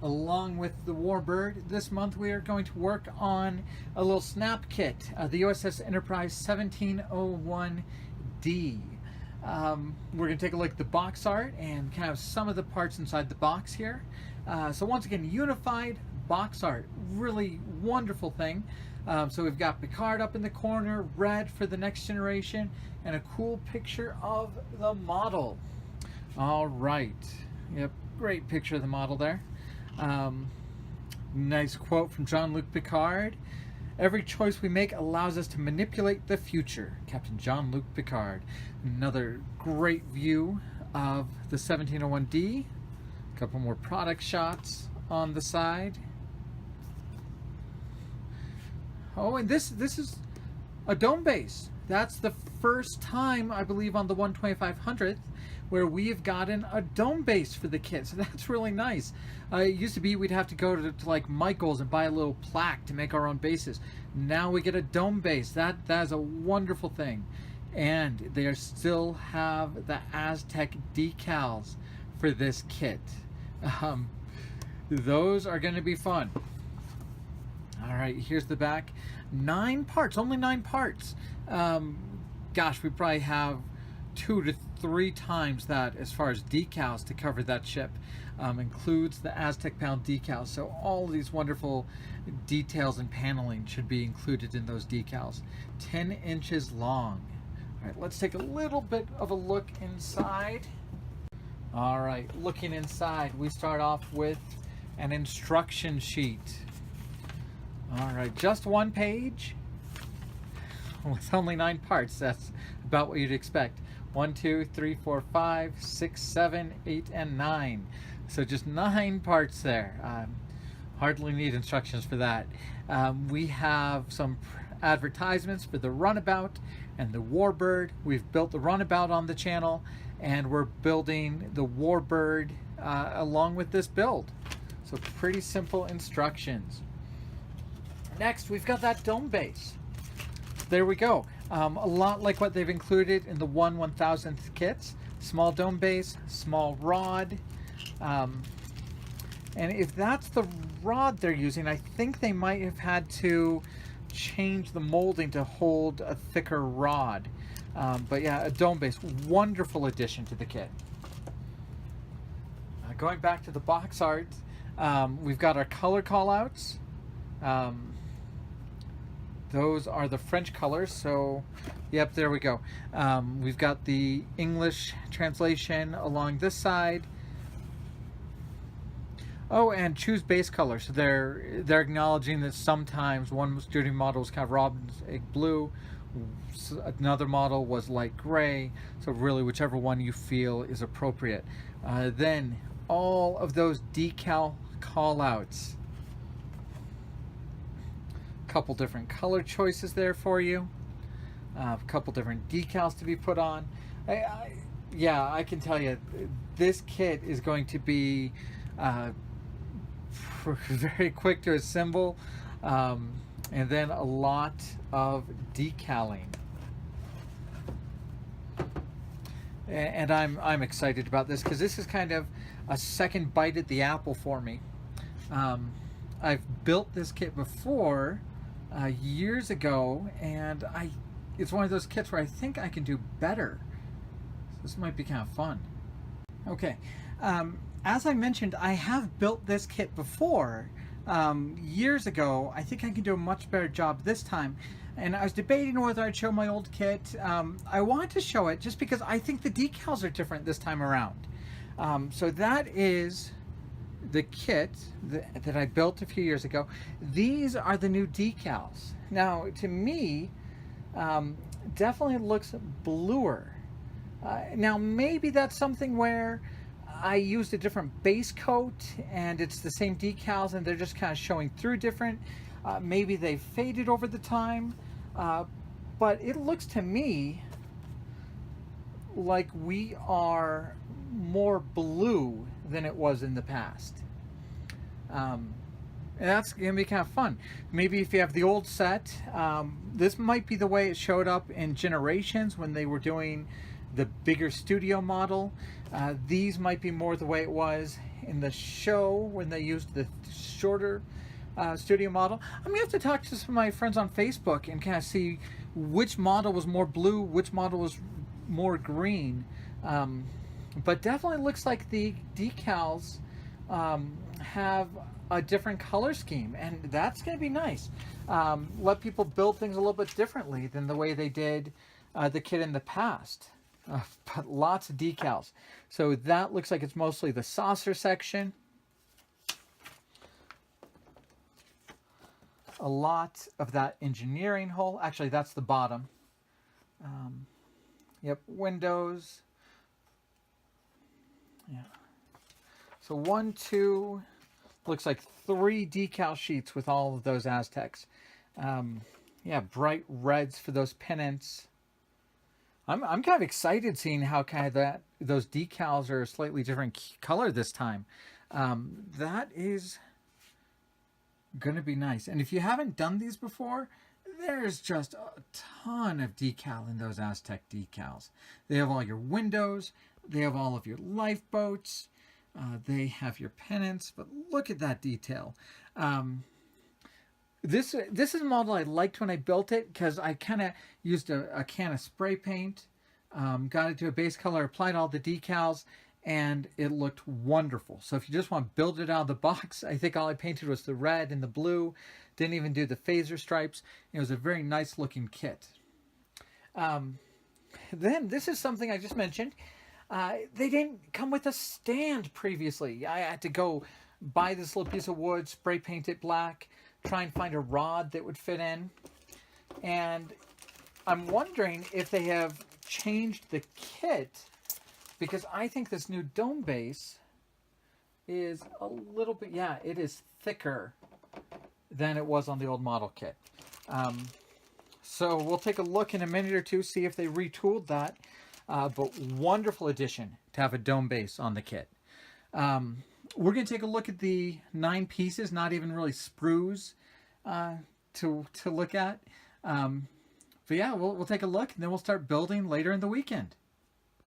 along with the Warbird. This month we are going to work on a little snap kit, the USS Enterprise 1701D. We're going to take a look at the box art and kind of some of the parts inside the box here. So once again, unified box art, really wonderful thing. So we've got Picard up in the corner, red for the next generation, and a cool picture of the model. All right, yep, great picture of the model there. Nice quote from Jean-Luc Picard. Every choice we make allows us to manipulate the future. Captain Jean-Luc Picard. Another great view of the 1701D. A couple more product shots on the side. Oh, and this is a dome base. That's the first time, I believe, on the 1/2500th where we've gotten a dome base for the kit. So that's really nice. It used to be we'd have to go to like Michael's and buy a little plaque to make our own bases. Now we get a dome base. That is a wonderful thing. And they still have the Aztec decals for this kit. Those are going to be fun. All right, here's the back. 9 parts, only 9 parts. Gosh, we probably have 2 to 3 times that as far as decals to cover that ship. Includes the Aztec pound decals. So all of these wonderful details and paneling should be included in those decals. 10 inches long. All right, let's take a little bit of a look inside. All right, looking inside, we start off with an instruction sheet. All right, just 1 page with only 9 parts. That's about what you'd expect. 1, 2, 3, 4, 5, 6, 7, 8, and 9. So just 9 parts there. Hardly need instructions for that. We have some advertisements for the runabout and the Warbird. We've built the runabout on the channel, and we're building the Warbird along with this build. So pretty simple instructions. Next, we've got that dome base. There we go. A lot like what they've included in the 1/1000th kits. Small dome base, small rod. And if that's the rod they're using, I think they might have had to change the molding to hold a thicker rod. But yeah, a dome base, wonderful addition to the kit. Going back to the box art, we've got our color callouts. Those are the French colors, so yep, there we go. We've got the English translation along this side. Oh, and choose base color. So they're acknowledging that sometimes one student model was kind of robin's egg blue, another model was light gray. So really, whichever one you feel is appropriate. Then all of those decal callouts. Couple different color choices there for you. A couple different decals to be put on. Yeah, I can tell you, this kit is going to be very quick to assemble, and then a lot of decaling. And I'm excited about this because this is kind of a second bite at the apple for me. I've built this kit before. Years ago, and it's one of those kits where I think I can do better. So this might be kind of fun. Okay, as I mentioned, I have built this kit before years ago. I think I can do a much better job this time, and I was debating whether I'd show my old kit. I wanted to show it just because I think the decals are different this time around. So that is the kit that I built a few years ago. These are the new decals. Now, to me, definitely looks bluer. Now, maybe that's something where I used a different base coat and it's the same decals and they're just kind of showing through different. Maybe they faded over the time. But it looks to me like we are more blue than it was in the past. And that's going to be kind of fun. Maybe if you have the old set, this might be the way it showed up in Generations when they were doing the bigger studio model. These might be more the way it was in the show when they used the shorter studio model. I'm gonna have to talk to some of my friends on Facebook and kind of see which model was more blue, which model was more green. But definitely looks like the decals have a different color scheme, and that's going to be nice. Let people build things a little bit differently than the way they did the kit in the past. But lots of decals. So that looks like it's mostly the saucer section. A lot of that engineering hole. Actually, that's the bottom. Yep, windows. Yeah. So 1, 2, looks like 3 decal sheets with all of those Aztecs. Yeah, bright reds for those pennants. I'm kind of excited seeing how kind of those decals are a slightly different color this time. That is going to be nice. And if you haven't done these before, there's just a ton of decal in those Aztec decals. They have all your windows. They have all of your lifeboats. They have your pennants. But look at that detail. This is a model I liked when I built it because I kind of used a can of spray paint, got it to a base color, applied all the decals, and it looked wonderful. So if you just want to build it out of the box, I think all I painted was the red and the blue. Didn't even do the phaser stripes. It was a very nice looking kit. Then this is something I just mentioned. They didn't come with a stand previously. I had to go buy this little piece of wood, spray paint it black, try and find a rod that would fit in. And I'm wondering if they have changed the kit, because I think this new dome base is a little bit, yeah, it is thicker than it was on the old model kit. So we'll take a look in a minute or two, see if they retooled that. But wonderful addition to have a dome base on the kit. We're going to take a look at the 9 pieces, not even really sprues to look at. But yeah, we'll take a look, and then we'll start building later in the weekend.